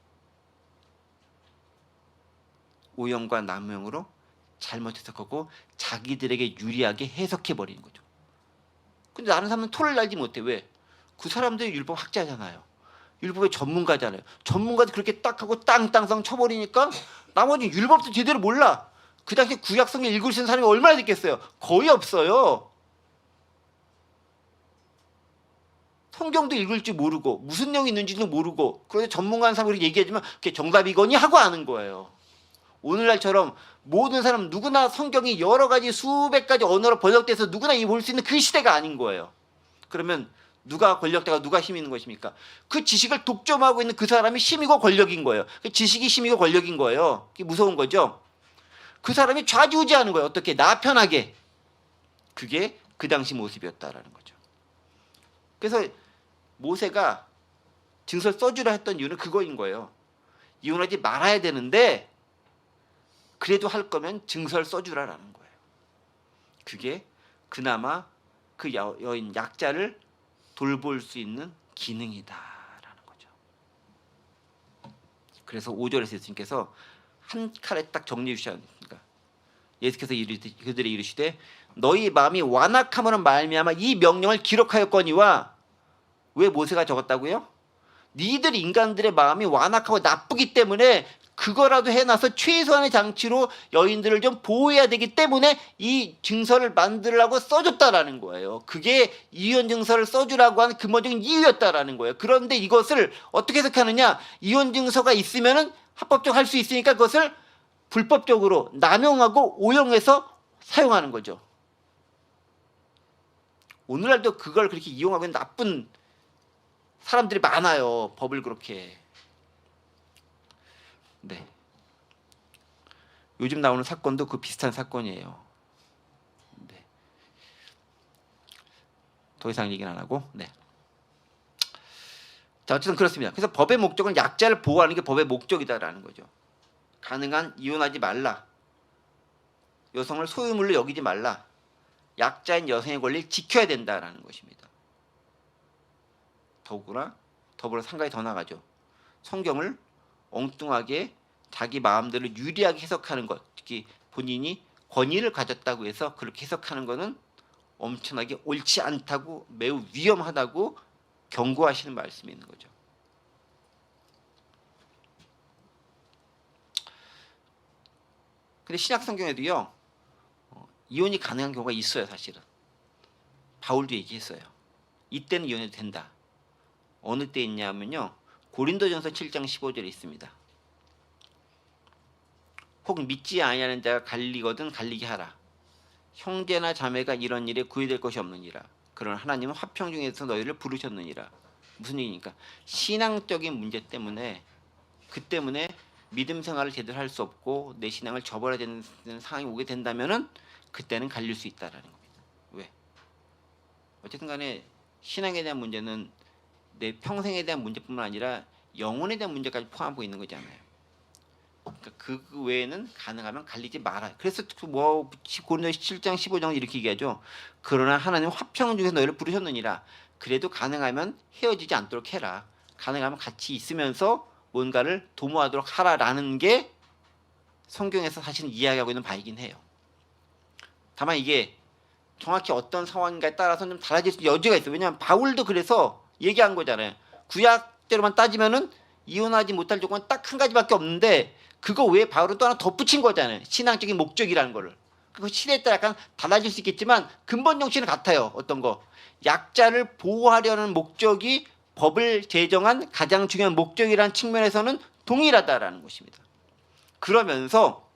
오용과 남용으로 잘못 해석하고 자기들에게 유리하게 해석해 버리는 거죠. 근데 다른 사람은 토를 날지 못해. 왜? 그 사람들이 율법 학자잖아요. 율법의 전문가잖아요. 전문가들 그렇게 딱 하고 땅땅땅 쳐버리니까 나머지 율법도 제대로 몰라. 그 당시에 구약성경 읽을 수 있는 사람이 얼마나 됐겠어요? 거의 없어요. 성경도 읽을 줄 모르고 무슨 내용이 있는지도 모르고, 그런데 전문가는 사람이 그렇게 얘기하지만 그게 정답이거니 하고 아는 거예요. 오늘날처럼 모든 사람 누구나 성경이 여러 가지 수백 가지 언어로 번역돼서 누구나 볼 수 있는 그 시대가 아닌 거예요. 그러면 누가 권력자가 누가 힘이 있는 것입니까? 그 지식을 독점하고 있는 그 사람이 힘이고 권력인 거예요. 그 지식이 힘이고 권력인 거예요. 그게 무서운 거죠. 그 사람이 좌지우지하는 거예요. 어떻게? 나 편하게. 그게 그 당시 모습이었다라는 거죠. 그래서 모세가 증서를 써주라 했던 이유는 그거인 거예요. 이혼하지 말아야 되는데 그래도 할 거면 증서를 써주라라는 거예요. 그게 그나마 그 여인 약자를 돌볼 수 있는 기능이다라는 거죠. 그래서 5절에서 예수님께서 한 칼에 딱 정리해 주셨으니까, 예수께서 그들의 이르시되 너희 마음이 완악함으로 말미암아 이 명령을 기록하였거니와. 왜 모세가 적었다고요? 니들 인간들의 마음이 완악하고 나쁘기 때문에 그거라도 해놔서 최소한의 장치로 여인들을 좀 보호해야 되기 때문에 이 증서를 만들라고 써줬다라는 거예요. 그게 이혼 증서를 써주라고 하는 근본적인 이유였다라는 거예요. 그런데 이것을 어떻게 해석하느냐? 이혼 증서가 있으면은 합법적으로 할 수 있으니까 그것을 불법적으로 남용하고 오용해서 사용하는 거죠. 오늘날도 그걸 그렇게 이용하고 있는 나쁜 사람들이 많아요. 법을 그렇게. 네. 요즘 나오는 사건도 그 비슷한 사건이에요. 네. 더 이상 얘기는 안 하고. 네. 자, 어쨌든 그렇습니다. 그래서 법의 목적은 약자를 보호하는 게 법의 목적이다라는 거죠. 가능한 이혼하지 말라. 여성을 소유물로 여기지 말라. 약자인 여성의 권리를 지켜야 된다라는 것입니다. 더구나 더불어 한 가지 더 나가죠. 성경을 엉뚱하게 자기 마음대로 유리하게 해석하는 것, 특히 본인이 권위를 가졌다고 해서 그렇게 해석하는 것은 엄청나게 옳지 않다고, 매우 위험하다고 경고하시는 말씀이 있는 거죠. 근데 신약 성경에도요, 이혼이 가능한 경우가 있어요. 사실은 바울도 얘기했어요. 이때는 이혼해도 된다. 어느 때 있냐면요, 고린도전서 7장 15절에 있습니다. 혹 믿지 아니하는 자가 갈리거든 갈리게 하라. 형제나 자매가 이런 일에 구애될 것이 없느니라. 그러나 하나님은 화평 중에서 너희를 부르셨느니라. 무슨 얘기니까 신앙적인 문제 때문에 그 때문에 믿음 생활을 제대로 할 수 없고 내 신앙을 저버려야 되는 상황이 오게 된다면은 그때는 갈릴 수 있다라는 겁니다. 왜? 어쨌든 간에 신앙에 대한 문제는 내 평생에 대한 문제뿐만 아니라 영혼에 대한 문제까지 포함하고 있는 거잖아요. 그러니까 그 외에는 가능하면 갈리지 말아요. 그래서 뭐 고린도서 7장 15장 이렇게 얘기하죠. 그러나 하나님 화평 중에서 너희를 부르셨느니라. 그래도 가능하면 헤어지지 않도록 해라. 가능하면 같이 있으면서 뭔가를 도모하도록 하라라는 게 성경에서 사실은 이야기하고 있는 바이긴 해요. 다만 이게 정확히 어떤 상황인가에 따라서 좀 달라질 수 여지가 있어요. 왜냐하면 바울도 그래서 얘기한 거잖아요. 구약대로만 따지면은 이혼하지 못할 조건은 딱 한 가지밖에 없는데 그거 외에 바울은 또 하나 덧붙인 거잖아요. 신앙적인 목적이라는 거를. 그 시대에 따라 약간 달라질 수 있겠지만 근본 정신은 같아요. 어떤 거. 약자를 보호하려는 목적이 법을 제정한 가장 중요한 목적이라는 측면에서는 동일하다라는 것입니다. 그러면서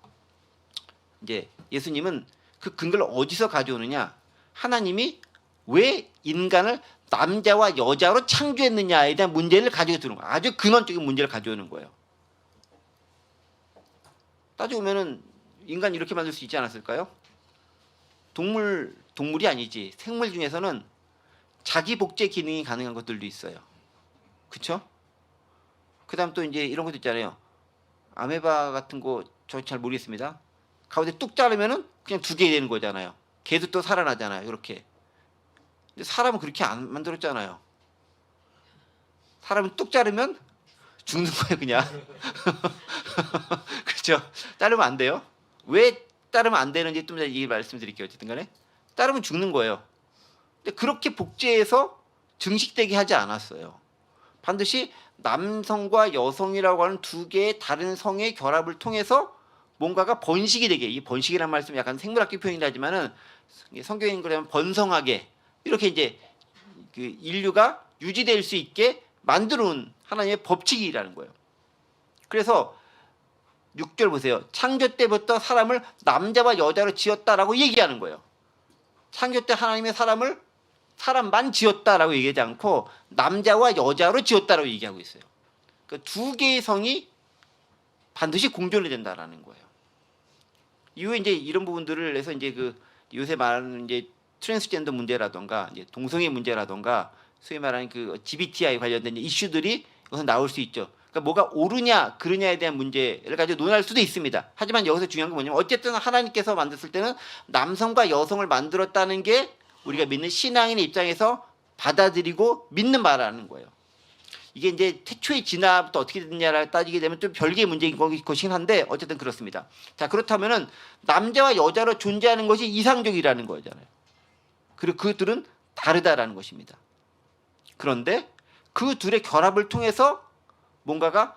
이제 예수님은 그 근거를 어디서 가져오느냐? 하나님이 왜 인간을 남자와 여자로 창조했느냐에 대한 문제를 가지고 드는 거예요. 아주 근원적인 문제를 가져오는 거예요. 따지고 보면은 인간 이렇게 만들 수 있지 않았을까요? 동물이 아니지. 생물 중에서는 자기 복제 기능이 가능한 것들도 있어요. 그렇죠? 그다음 또 이제 이런 것도 있잖아요. 아메바 같은 거 저 잘 모르겠습니다. 가운데 뚝 자르면은 그냥 두 개 되는 거잖아요. 걔도 또 살아나잖아요. 이렇게. 근데 사람은 그렇게 안 만들었잖아요. 사람은 뚝 자르면 죽는 거예요, 그냥. 그렇죠? 자르면 안 돼요. 왜 자르면 안 되는지 좀 이따 말씀드릴게요. 어쨌든 간에 자르면 죽는 거예요. 근데 그렇게 복제해서 증식되게 하지 않았어요. 반드시 남성과 여성이라고 하는 두 개의 다른 성의 결합을 통해서 뭔가가 번식이 되게, 이 번식이라는 말씀은 약간 생물학적 표현이라 하지만은 성경인 그러면 번성하게 이렇게 이제 그 인류가 유지될 수 있게 만들어 놓은 하나님의 법칙이라는 거예요. 그래서 6절 보세요. 창조 때부터 사람을 남자와 여자로 지었다라고 얘기하는 거예요. 창조 때 하나님의 사람만 지었다라고 얘기하지 않고 남자와 여자로 지었다라고 얘기하고 있어요. 그 두 개의 성이 반드시 공존이 된다라는 거예요. 이후에 이제 이런 부분들을 해서 이제 그 요새 말하는 이제 트랜스젠더 문제라던가 이제 동성애 문제라던가 소위 말하는 그 GBTI 관련된 이슈들이 여기서 나올 수 있죠. 그러니까 뭐가 옳으냐 그르냐에 대한 문제를 가지고 논할 수도 있습니다. 하지만 여기서 중요한 건 뭐냐면 어쨌든 하나님께서 만들었을 때는 남성과 여성을 만들었다는 게 우리가 믿는 신앙인의 입장에서 받아들이고 믿는 말하는 거예요. 이게 이제 태초의 진화부터 어떻게 됐냐를 따지게 되면 좀 별개의 문제인 것이긴 한데 어쨌든 그렇습니다. 자, 그렇다면은 남자와 여자로 존재하는 것이 이상적이라는 거잖아요. 그리고 그들은 다르다라는 것입니다. 그런데 그 둘의 결합을 통해서 뭔가가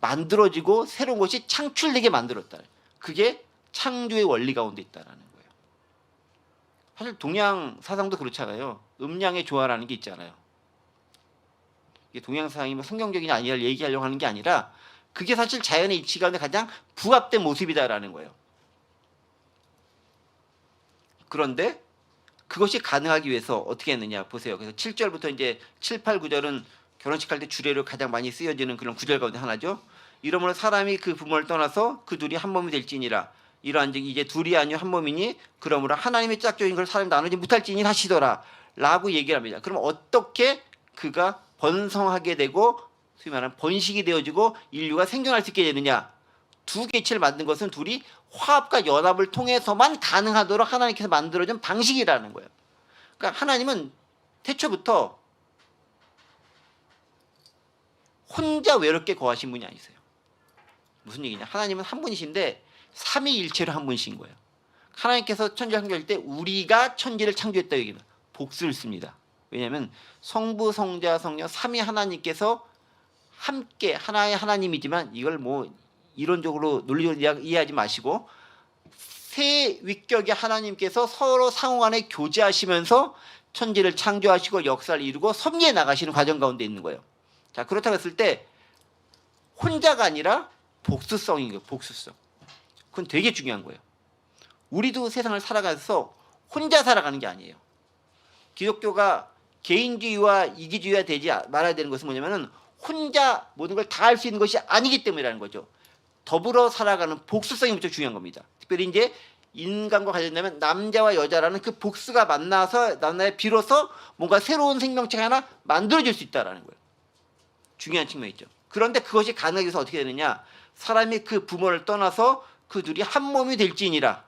만들어지고 새로운 것이 창출되게 만들었다. 그게 창조의 원리 가운데 있다라는 거예요. 사실 동양 사상도 그렇잖아요. 음양의 조화라는 게 있잖아요. 이게 동양 사상이 뭐 성경적이냐 아니냐를 얘기하려고 하는 게 아니라 그게 사실 자연의 이치 가운데 가장 부합된 모습이다라는 거예요. 그런데 그것이 가능하기 위해서 어떻게 했느냐 보세요. 그래서 7절부터 이제 7, 8, 9절은 결혼식 할 때 주례로 가장 많이 쓰여지는 그런 구절 가운데 하나죠. 이러므로 사람이 그 부모를 떠나서 그 둘이 한 몸이 될지니라. 이러한즉 이제 둘이 아니요 한 몸이니 그러므로 하나님의 짝조인 걸 사람이 나누지 못할지니 하시더라 라고 얘기를 합니다. 그럼 어떻게 그가 번성하게 되고 소위 말하는 번식이 되어지고 인류가 생존할 수 있게 되느냐. 두 개체를 만든 것은 둘이 화합과 연합을 통해서만 가능하도록 하나님께서 만들어준 방식이라는 거예요. 그러니까 하나님은 태초부터 혼자 외롭게 거하신 분이 아니세요. 무슨 얘기냐? 하나님은 한 분이신데 삼위일체로 한 분이신 거예요. 하나님께서 천지를 창조할 때 우리가 천지를 창조했다 얘기는 복수를 씁니다. 왜냐하면 성부, 성자, 성령 삼위 하나님께서 함께 하나의 하나님이지만 이걸 뭐 이론적으로 논리적으로 이해하지 마시고 세 위격의 하나님께서 서로 상호간에 교제하시면서 천지를 창조하시고 역사를 이루고 섭리해 나가시는 과정 가운데 있는 거예요. 자, 그렇다고 했을 때 혼자가 아니라 복수성인 거예요. 복수성. 그건 되게 중요한 거예요. 우리도 세상을 살아가서 혼자 살아가는 게 아니에요. 기독교가 개인주의와 이기주의가 되지 말아야 되는 것은 뭐냐면은 혼자 모든 걸 다 할 수 있는 것이 아니기 때문이라는 거죠. 더불어 살아가는 복수성이 무척 중요한 겁니다. 특별히 이제 인간과 관련되면 남자와 여자라는 그 복수가 만나야 비로소 뭔가 새로운 생명체가 하나 만들어질 수 있다는 거예요. 중요한 측면이 있죠. 그런데 그것이 가능하기 위해서 어떻게 되느냐? 사람이 그 부모를 떠나서 그 둘이 한 몸이 될지니라.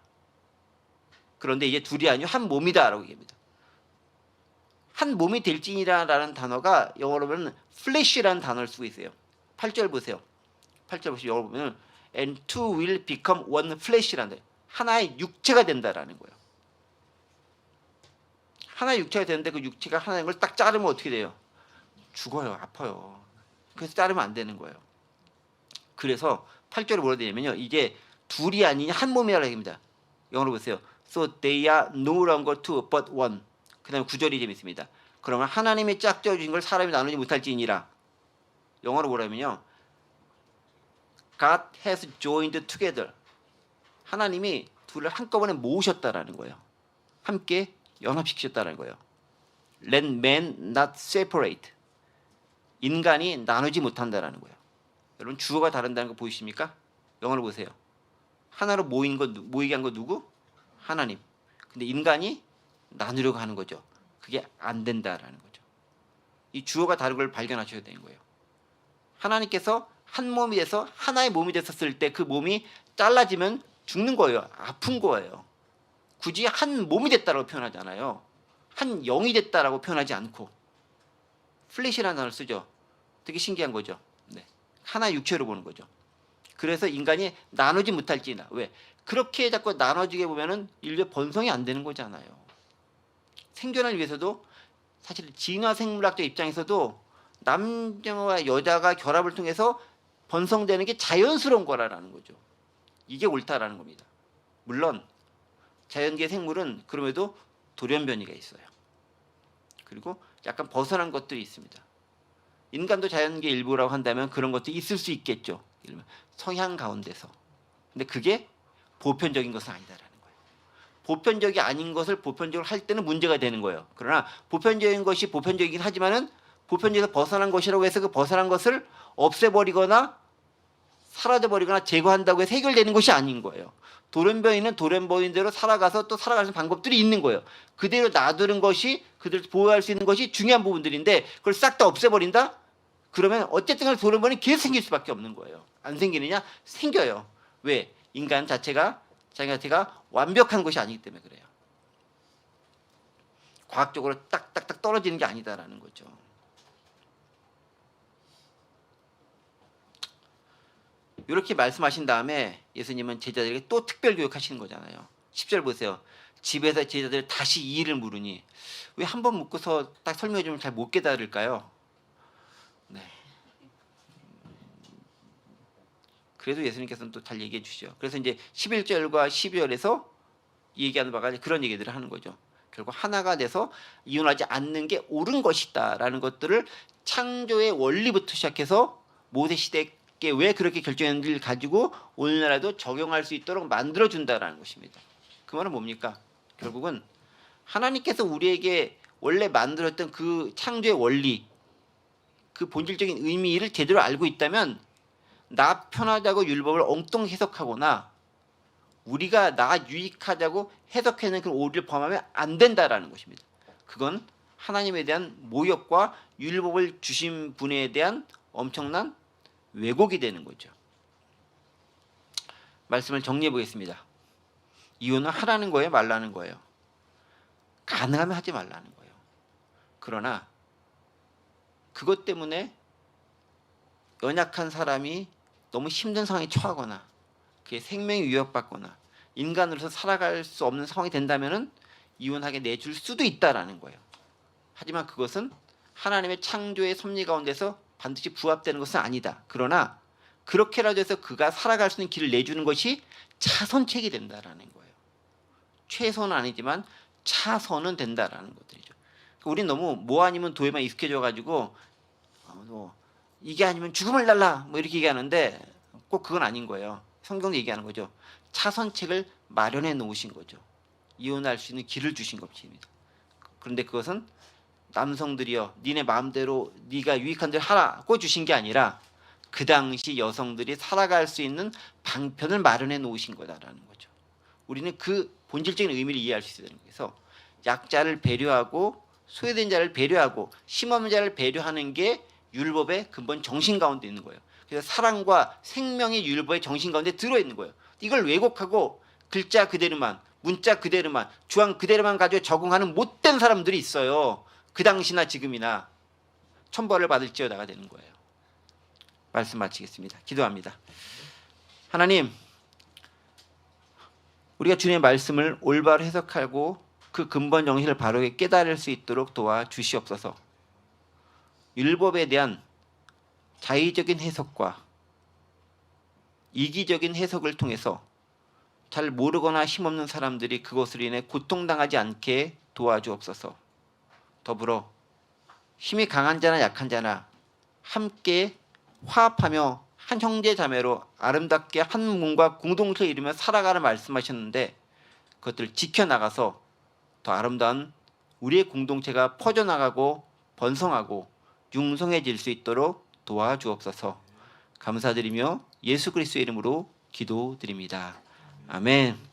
그런데 이제 둘이 아니고 한 몸이다라고 얘기합니다. 한 몸이 될지니라라는 단어가 영어로 보면 flesh라는 단어를 쓰고 있어요. 8절 보세요. 8절 보시면 영어로 보면 and two will become one flesh라는 거예요. 하나의 육체가 된다라는 거예요. 하나의 육체가 되는데 그 육체가 하나인 걸 딱 자르면 어떻게 돼요? 죽어요. 아파요. 그래서 자르면 안 되는 거예요. 그래서 8절에 뭐라 되냐면요. 이게 둘이 아닌 한 몸이라고 합니다. 영어로 보세요. So they are no longer two but one. 그 다음에 9절이 재밌습니다. 그러면 하나님이 짝지어 주신 걸 사람이 나누지 못할지니라. 영어로 뭐라면요. God has joined together. 하나님이 둘을 한꺼번에 모으셨다라는 거예요. 함께 연합시키셨다는 거예요. Let man not separate. 인간이 나누지 못한다라는 거예요. 여러분 주어가 다른다는 거 보이십니까? 영어로 보세요. 하나로 모이게 한 거 누구? 하나님. 근데 인간이 나누려고 하는 거죠. 그게 안 된다라는 거죠. 이 주어가 다른 걸 발견하셔야 되는 거예요. 하나님께서 한 몸이 돼서 하나의 몸이 됐었을 때 그 몸이 잘라지면 죽는 거예요. 아픈 거예요. 굳이 한 몸이 됐다라고 표현하잖아요. 한 영이 됐다라고 표현하지 않고 플래시라는 단어를 쓰죠. 되게 신기한 거죠. 네. 하나의 육체로 보는 거죠. 그래서 인간이 나누지 못할지나. 왜? 그렇게 자꾸 나눠지게 보면은 인류의 번성이 안 되는 거잖아요. 생존을 위해서도 사실 진화 생물학적 입장에서도 남자와 여자가 결합을 통해서 번성되는 게 자연스러운 거라는 거죠. 이게 옳다라는 겁니다. 물론 자연계 생물은 그럼에도 돌연변이가 있어요. 그리고 약간 벗어난 것들이 있습니다. 인간도 자연계 일부라고 한다면 그런 것도 있을 수 있겠죠. 성향 가운데서. 근데 그게 보편적인 것은 아니다라는 거예요. 보편적이 아닌 것을 보편적으로 할 때는 문제가 되는 거예요. 그러나 보편적인 것이 보편적이긴 하지만은 보편적에서 벗어난 것이라고 해서 그 벗어난 것을 없애버리거나 사라져버리거나 제거한다고 해서 해결되는 것이 아닌 거예요. 돌연변이는 돌연변이대로 살아가서 또 살아가는 방법들이 있는 거예요. 그대로 놔두는 것이 그들을 보호할 수 있는 것이 중요한 부분들인데 그걸 싹 다 없애버린다? 그러면 어쨌든 돌연변이 계속 생길 수밖에 없는 거예요. 안 생기느냐? 생겨요. 왜? 인간 자체가 자기 자체가 완벽한 것이 아니기 때문에 그래요. 과학적으로 딱딱딱 떨어지는 게 아니다라는 거죠. 이렇게 말씀하신 다음에 예수님은 제자들에게 또 특별 교육하시는 거잖아요. 10절 보세요. 집에서 제자들 다시 이 일을 물으니 왜 한 번 묻고서 딱 설명해 주면 잘 못 깨달을까요? 네. 그래도 예수님께서는 또 잘 얘기해 주시죠. 그래서 이제 11절과 12절에서 얘기하는 바가 그런 얘기들을 하는 거죠. 결국 하나가 돼서 이혼하지 않는 게 옳은 것이다라는 것들을 창조의 원리부터 시작해서 모세 시대에 왜 그렇게 결정했는지를 가지고 오늘날에도 적용할 수 있도록 만들어준다라는 것입니다. 그 말은 뭡니까? 결국은 하나님께서 우리에게 원래 만들었던 그 창조의 원리, 그 본질적인 의미를 제대로 알고 있다면 나 편하다고 율법을 엉뚱 해석하거나 우리가 나 유익하다고 해석해내는 그런 오류를 범하면 안 된다라는 것입니다. 그건 하나님에 대한 모욕과 율법을 주신 분에 대한 엄청난 왜곡이 되는 거죠. 말씀을 정리해 보겠습니다. 이혼은 하라는 거예요, 말라는 거예요? 가능하면 하지 말라는 거예요. 그러나 그것 때문에 연약한 사람이 너무 힘든 상황에 처하거나 그게 생명이 위협받거나 인간으로서 살아갈 수 없는 상황이 된다면은 이혼하게 내줄 수도 있다라는 거예요. 하지만 그것은 하나님의 창조의 섭리 가운데서 반드시 부합되는 것은 아니다. 그러나 그렇게라도 해서 그가 살아갈 수 있는 길을 내주는 것이 차선책이 된다라는 거예요. 최선은 아니지만 차선은 된다라는 것들이죠. 우리는 너무 뭐 아니면 도에만 익숙해져가지고 이게 아니면 죽음을 달라 뭐 이렇게 얘기하는데 꼭 그건 아닌 거예요. 성경도 얘기하는 거죠. 차선책을 마련해 놓으신 거죠. 이혼할 수 있는 길을 주신 것입니다. 그런데 그것은 남성들이여 니네 마음대로 네가 유익한 대로 하라고 주신 게 아니라 그 당시 여성들이 살아갈 수 있는 방편을 마련해 놓으신 거다라는 거죠. 우리는 그 본질적인 의미를 이해할 수 있어야 되는 거예요. 그래서 약자를 배려하고 소외된 자를 배려하고 힘없는 자를 배려하는 게 율법의 근본 정신 가운데 있는 거예요. 그래서 사랑과 생명이 율법의 정신 가운데 들어있는 거예요. 이걸 왜곡하고 글자 그대로만 문자 그대로만 주황 그대로만 가지고 적응하는 못된 사람들이 있어요. 그 당시나 지금이나 천벌을 받을지어다가 되는 거예요. 말씀 마치겠습니다. 기도합니다. 하나님, 우리가 주님의 말씀을 올바로 해석하고 그 근본 정신을 바르게 깨달을 수 있도록 도와주시옵소서. 율법에 대한 자의적인 해석과 이기적인 해석을 통해서 잘 모르거나 힘없는 사람들이 그것으로 인해 고통당하지 않게 도와주옵소서. 더불어 힘이 강한 자나 약한 자나 함께 화합하며 한 형제 자매로 아름답게 한 몸과 공동체를 이루며 살아가라 말씀하셨는데 그것들을 지켜나가서 더 아름다운 우리의 공동체가 퍼져나가고 번성하고 융성해질 수 있도록 도와주옵소서. 감사드리며 예수 그리스도의 이름으로 기도드립니다. 아멘.